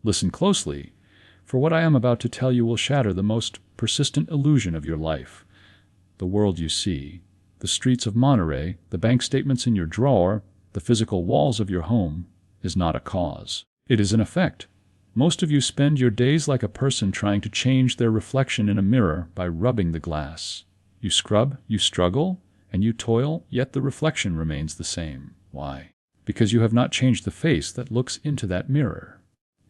Listen closely, for what I am about to tell you will shatter the most persistent illusion of your life. The world you see, the streets of Monterey, the bank statements in your drawer, the physical walls of your home, is not a cause. It is an effect. Most of you spend your days like a person trying to change their reflection in a mirror by rubbing the glass. You scrub, you struggle, and you toil, yet the reflection remains the same. Why? Because you have not changed the face that looks into that mirror.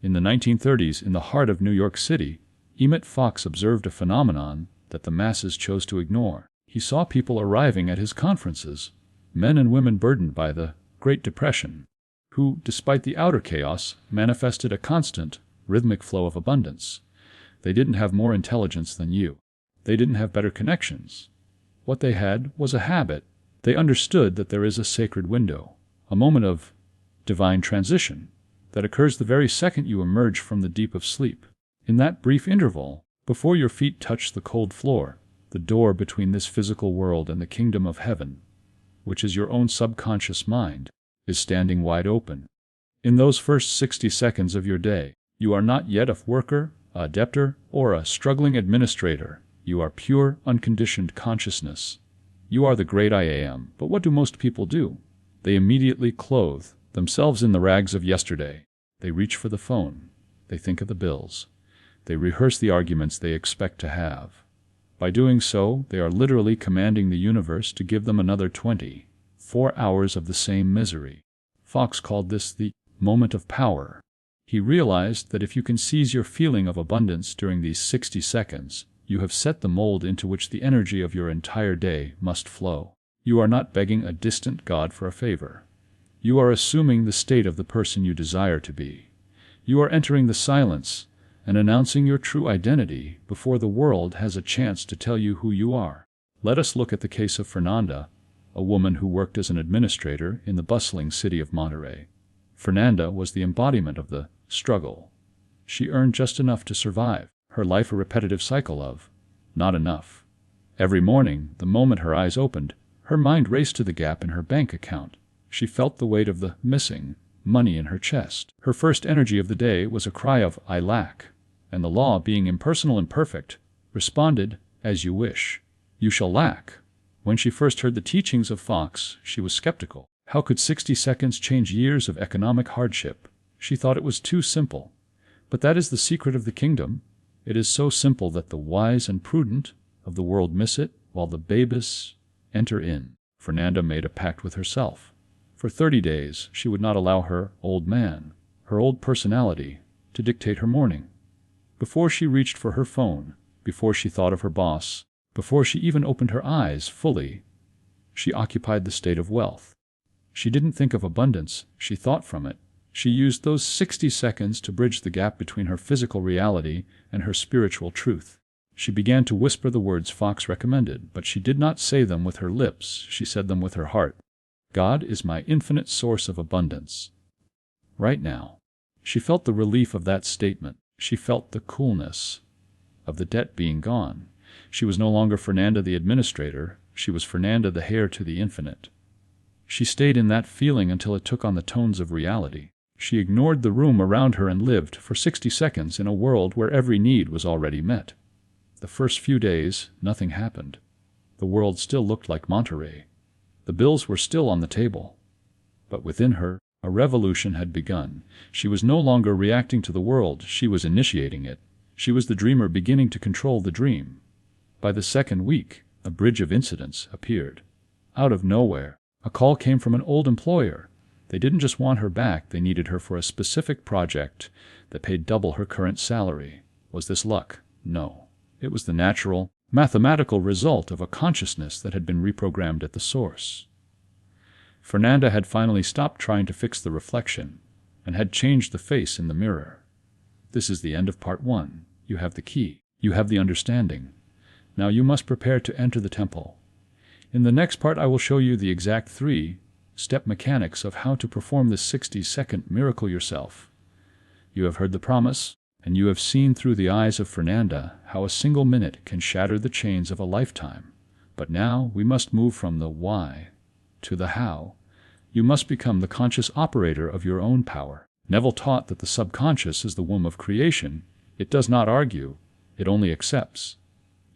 In the 1930s, in the heart of New York City, Emmet Fox observed a phenomenon that the masses chose to ignore. He saw people arriving at his conferences, men and women burdened by the Great Depression, who, despite the outer chaos, manifested a constant, rhythmic flow of abundance. They didn't have more intelligence than you. They didn't have better connections. What they had was a habit. They understood that there is a sacred window, a moment of divine transition, that occurs the very second you emerge from the deep of sleep. In that brief interval, before your feet touch the cold floor, the door between this physical world and the kingdom of heaven, which is your own subconscious mind, is standing wide open. In those first 60 seconds of your day, you are not yet a worker, a debtor, or a struggling administrator. You are pure, unconditioned consciousness. You are the great I am. But what do most people do? They immediately clothe themselves in the rags of yesterday. They reach for the phone. They think of the bills. They rehearse the arguments they expect to have. By doing so, they are literally commanding the universe to give them another 24 hours of the same misery. Fox called this the moment of power. He realized that if you can seize your feeling of abundance during these 60 seconds, you have set the mold into which the energy of your entire day must flow. You are not begging a distant God for a favor. You are assuming the state of the person you desire to be. You are entering the silence and announcing your true identity before the world has a chance to tell you who you are. Let us look at the case of Fernanda, a woman who worked as an administrator in the bustling city of Monterey. Fernanda was the embodiment of the struggle. She earned just enough to survive, her life a repetitive cycle of not enough. Every morning, the moment her eyes opened, her mind raced to the gap in her bank account. She felt the weight of the missing money in her chest. Her first energy of the day was a cry of, "I lack," and the law, being impersonal and perfect, responded, "As you wish. You shall lack." When she first heard the teachings of Fox, she was skeptical. How could 60 seconds change years of economic hardship? She thought it was too simple. But that is the secret of the kingdom. It is so simple that the wise and prudent of the world miss it, while the babes enter in. Fernanda made a pact with herself. For 30 days, she would not allow her old man, her old personality, to dictate her morning. Before she reached for her phone, before she thought of her boss, before she even opened her eyes fully, she occupied the state of wealth. She didn't think of abundance, she thought from it. She used those 60 seconds to bridge the gap between her physical reality and her spiritual truth. She began to whisper the words Fox recommended, but she did not say them with her lips, she said them with her heart. God is my infinite source of abundance. Right now, she felt the relief of that statement. She felt the coolness of the debt being gone. She was no longer Fernanda the administrator, she was Fernanda the heir to the infinite. She stayed in that feeling until it took on the tones of reality. She ignored the room around her and lived for 60 seconds in a world where every need was already met. The first few days, nothing happened. The world still looked like Monterey. The bills were still on the table. But within her, a revolution had begun. She was no longer reacting to the world, she was initiating it. She was the dreamer beginning to control the dream. By the second week, a bridge of incidents appeared. Out of nowhere, a call came from an old employer. They didn't just want her back, they needed her for a specific project that paid double her current salary. Was this luck? No. It was the natural, mathematical result of a consciousness that had been reprogrammed at the source. Fernanda had finally stopped trying to fix the reflection and had changed the face in the mirror. This is the end of part 1. You have the key. You have the understanding. Now you must prepare to enter the temple. In the next part I will show you the exact 3-step mechanics of how to perform this 60-second miracle yourself. You have heard the promise, and you have seen through the eyes of Fernanda how a single minute can shatter the chains of a lifetime. But now we must move from the why to the how. You must become the conscious operator of your own power. Neville taught that the subconscious is the womb of creation. It does not argue, it only accepts.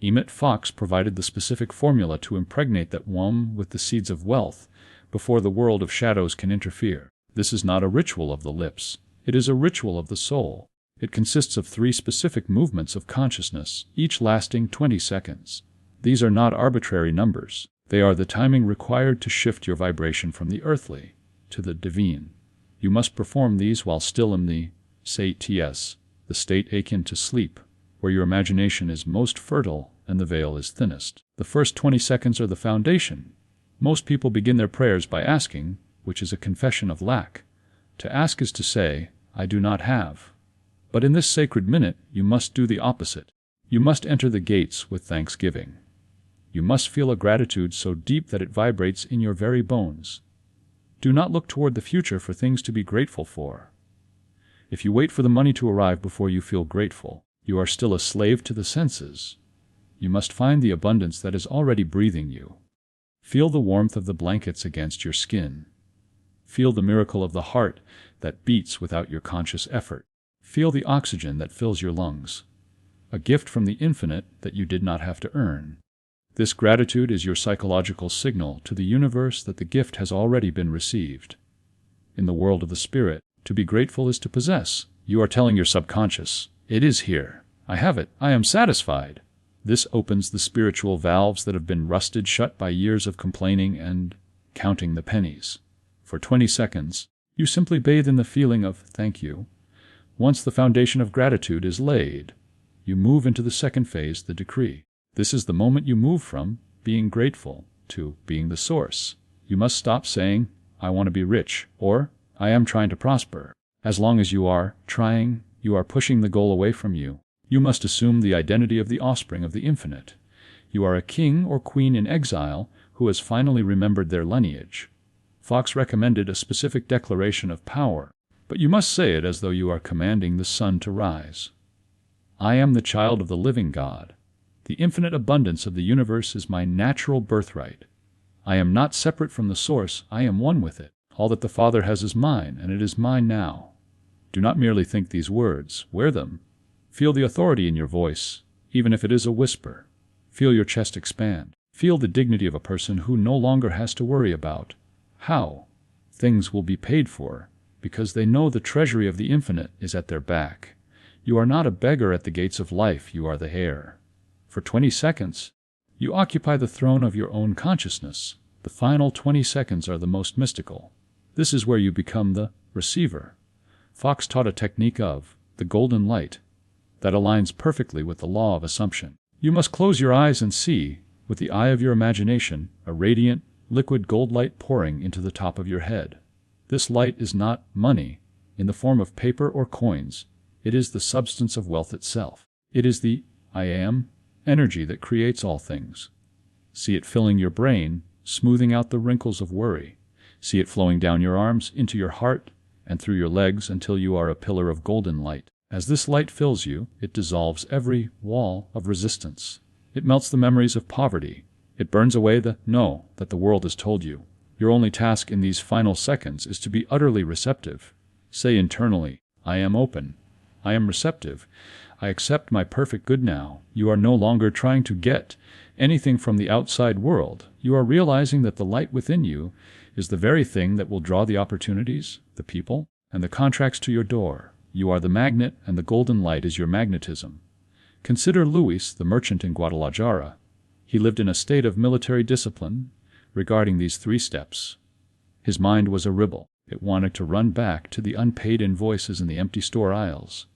Emmet Fox provided the specific formula to impregnate that womb with the seeds of wealth before the world of shadows can interfere. This is not a ritual of the lips. It is a ritual of the soul. It consists of 3 specific movements of consciousness, each lasting 20 seconds. These are not arbitrary numbers. They are the timing required to shift your vibration from the earthly to the divine. You must perform these while still in the sates, the state akin to sleep, where your imagination is most fertile and the veil is thinnest. The first 20 seconds are the foundation. Most people begin their prayers by asking, which is a confession of lack. To ask is to say, I do not have. But in this sacred minute, you must do the opposite. You must enter the gates with thanksgiving. You must feel a gratitude so deep that it vibrates in your very bones. Do not look toward the future for things to be grateful for. If you wait for the money to arrive before you feel grateful, you are still a slave to the senses. You must find the abundance that is already breathing you. Feel the warmth of the blankets against your skin. Feel the miracle of the heart that beats without your conscious effort. Feel the oxygen that fills your lungs. A gift from the infinite that you did not have to earn. This gratitude is your psychological signal to the universe that the gift has already been received. In the world of the spirit, to be grateful is to possess. You are telling your subconscious, it is here. I have it. I am satisfied. This opens the spiritual valves that have been rusted shut by years of complaining and counting the pennies. For 20 seconds, you simply bathe in the feeling of thank you. Once the foundation of gratitude is laid, you move into the second phase, the decree. This is the moment you move from being grateful to being the source. You must stop saying, I want to be rich, or I am trying to prosper. As long as you are trying, you are pushing the goal away from you. You must assume the identity of the offspring of the infinite. You are a king or queen in exile who has finally remembered their lineage. Fox recommended a specific declaration of power, but you must say it as though you are commanding the sun to rise. I am the child of the living God. The infinite abundance of the universe is my natural birthright. I am not separate from the source, I am one with it. All that the Father has is mine, and it is mine now. Do not merely think these words, wear them. Feel the authority in your voice, even if it is a whisper. Feel your chest expand. Feel the dignity of a person who no longer has to worry about how things will be paid for, because they know the treasury of the infinite is at their back. You are not a beggar at the gates of life, you are the heir. For 20 seconds, you occupy the throne of your own consciousness. The final 20 seconds are the most mystical. This is where you become the receiver. Fox taught a technique of the golden light that aligns perfectly with the law of assumption. You must close your eyes and see, with the eye of your imagination, a radiant, liquid gold light pouring into the top of your head. This light is not money in the form of paper or coins. It is the substance of wealth itself. It is the I am energy that creates all things. See it filling your brain, smoothing out the wrinkles of worry. See it flowing down your arms, into your heart, and through your legs until you are a pillar of golden light. As this light fills you, it dissolves every wall of resistance. It melts the memories of poverty. It burns away the no that the world has told you. Your only task in these final seconds is to be utterly receptive. Say internally, I am open. I am receptive. I accept my perfect good now. You are no longer trying to get anything from the outside world. You are realizing that the light within you is the very thing that will draw the opportunities, the people, and the contracts to your door. You are the magnet, and the golden light is your magnetism. Consider Luis, the merchant in Guadalajara. He lived in a state of military discipline regarding these 3 steps. His mind was a rebel. It wanted to run back to the unpaid invoices in the empty store aisles.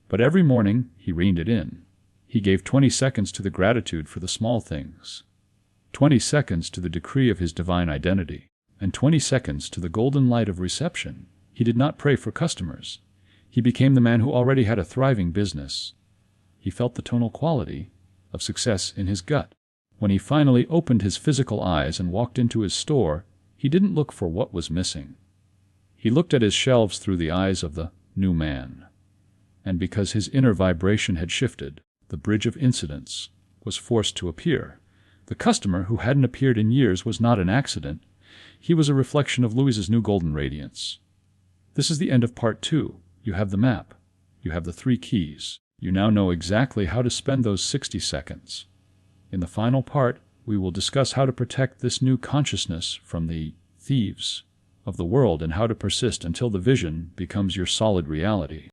But every morning he reined it in. He gave 20 seconds to the gratitude for the small things, 20 seconds to the decree of his divine identity, and 20 seconds to the golden light of reception. He did not pray for customers. He became the man who already had a thriving business. He felt the tonal quality of success in his gut. When he finally opened his physical eyes and walked into his store, he didn't look for what was missing. He looked at his shelves through the eyes of the new man. And because his inner vibration had shifted, the bridge of incidents was forced to appear. The customer, who hadn't appeared in years, was not an accident. He was a reflection of Louise's new golden radiance. This is the end of part 2. You have the map. You have the 3 keys. You now know exactly how to spend those 60 seconds. In the final part, we will discuss how to protect this new consciousness from the thieves of the world and how to persist until the vision becomes your solid reality.